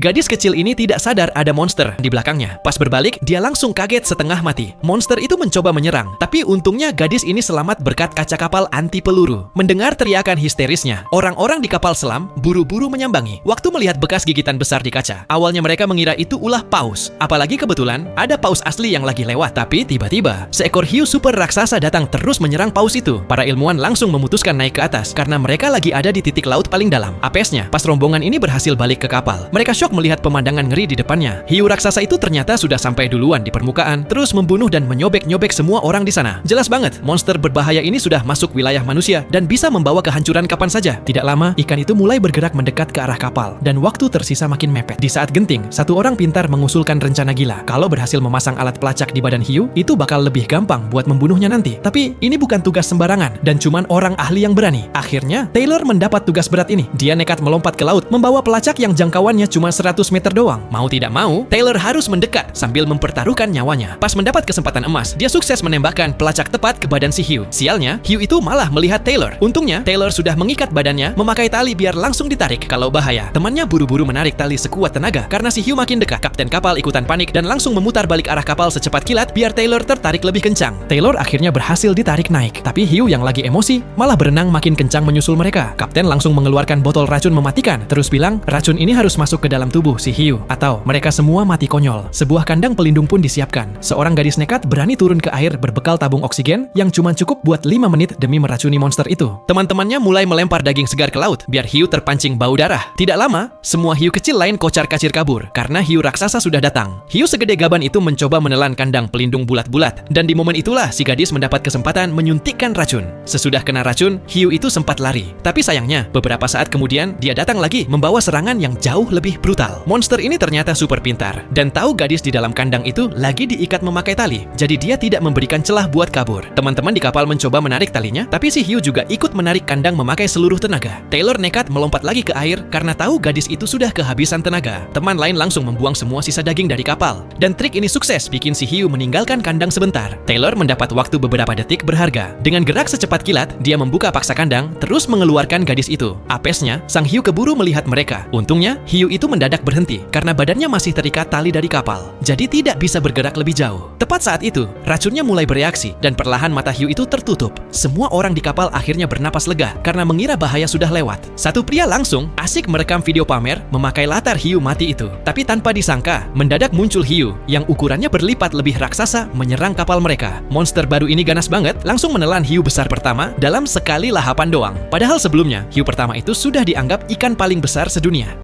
Gadis kecil ini tidak sadar ada monster di belakangnya. Pas berbalik, dia langsung kaget setengah mati. Monster itu mencoba menyerang, tapi untungnya gadis ini selamat berkat kaca kapal anti peluru. Mendengar teriakan histerisnya, orang-orang di kapal selam buru-buru menyambangi. Waktu melihat bekas gigitan besar di kaca, awalnya mereka mengira itu ulah paus. Apalagi kebetulan ada paus asli yang lagi lewat. Tapi tiba-tiba, seekor hiu super raksasa datang terus menyerang paus itu. Para ilmuwan langsung memutuskan naik ke atas karena mereka lagi ada di titik laut paling dalam. Apesnya, pas rombongan ini berhasil balik ke kapal, mereka syok melihat pemandangan ngeri di depannya. Hiu raksasa itu ternyata sudah sampai duluan di permukaan, terus membunuh dan menyobek-nyobek semua orang di sana. Jelas banget, monster berbahaya ini sudah masuk wilayah manusia dan bisa membawa kehancuran kapan saja. Tidak lama, ikan itu mulai bergerak mendekat ke arah kapal, dan waktu tersisa makin mepet. Di saat genting, satu orang pintar mengusulkan rencana gila. Kalau berhasil memasang alat pelacak di badan hiu, itu bakal lebih gampang buat membunuhnya nanti. Tapi ini bukan tugas sembarangan, dan cuman orang ahli yang berani. Akhirnya, Taylor mendapat tugas berat ini. Dia nekat melompat ke laut, membawa pelacak yang jangkauannya cuma 100 meter doang. Mau tidak mau, Taylor harus mendekat sambil mempertaruhkan nyawanya. Pas mendapat kesempatan emas, dia sukses menembakkan pelacak tepat ke badan si hiu. Sialnya, hiu itu malah melihat Taylor. Untungnya, Taylor sudah mengikat badannya, memakai tali biar langsung ditarik kalau bahaya. Temannya buru-buru menarik tali sekuat tenaga karena si hiu makin dekat. Kapten kapal ikutan panik dan langsung memutar balik arah kapal secepat kilat biar Taylor tertarik lebih kencang. Taylor akhirnya berhasil ditarik naik, tapi hiu yang lagi emosi malah berenang makin kencang menyusul mereka. Kapten langsung mengeluarkan botol racun mematikan, terus bilang racun ini harus masuk ke dalam tubuh si hiu atau mereka semua mati konyol. Sebuah kandang pelindung pun disiapkan. Seorang gadis nekat berani turun ke air berbekal tabung oksigen yang cuma cukup buat 5 menit demi meracuni monster itu. Teman-temannya mulai melempar daging segar ke laut biar hiu terpancing bau darah. Tidak lama, semua hiu kecil lain kocar-kacir kabur karena hiu raksasa sudah datang. Hiu segede gaban itu mencoba menelan kandang pelindung bulat-bulat, dan di momen itulah si gadis mendapat kesempatan menyuntikkan racun. Sesudah kena racun, hiu itu sempat lari. Tapi sayangnya, beberapa saat kemudian dia datang lagi membawa serangan yang jauh lebih brutal. Monster ini ternyata super pintar dan tahu gadis di dalam kandang itu lagi diikat memakai tali. Jadi dia tidak memberikan celah buat kabur. Teman-teman di kapal mencoba menarik talinya, tapi si hiu juga ikut menarik kandang memakai seluruh tenaga. Taylor nekat melompat lagi ke air karena tahu gadis itu sudah kehabisan tenaga. Teman lain langsung membuang semua sisa daging dari kapal. Dan trik ini sukses bikin si hiu meninggalkan kandang sebentar. Taylor mendapat waktu beberapa detik berharga. Dengan gerak secepat kilat, dia membuka paksa kandang, terus mengeluarkan gadis itu. Apesnya, sang hiu keburu melihat mereka. Untungnya, hiu itu mendadak berhenti karena badannya masih terikat tali dari kapal. Jadi tidak bisa bergerak lebih jauh. Tepat saat itu, racunnya mulai bereaksi dan perlahan mata hiu itu tertutup. Semua orang di kapal akhirnya bernapas lega karena mengira bahaya sudah lewat. Satu pria langsung asik merekam video pamer memakai latar hiu mati itu. Tapi tanpa disangka, mendadak muncul hiu yang ukurannya berlipat lebih raksasa menyerang kapal mereka. Monster baru ini ganas banget, langsung menelan hiu besar pertama dalam sekali lahapan doang. Padahal sebelumnya, hiu pertama itu sudah dianggap ikan paling besar sedunia.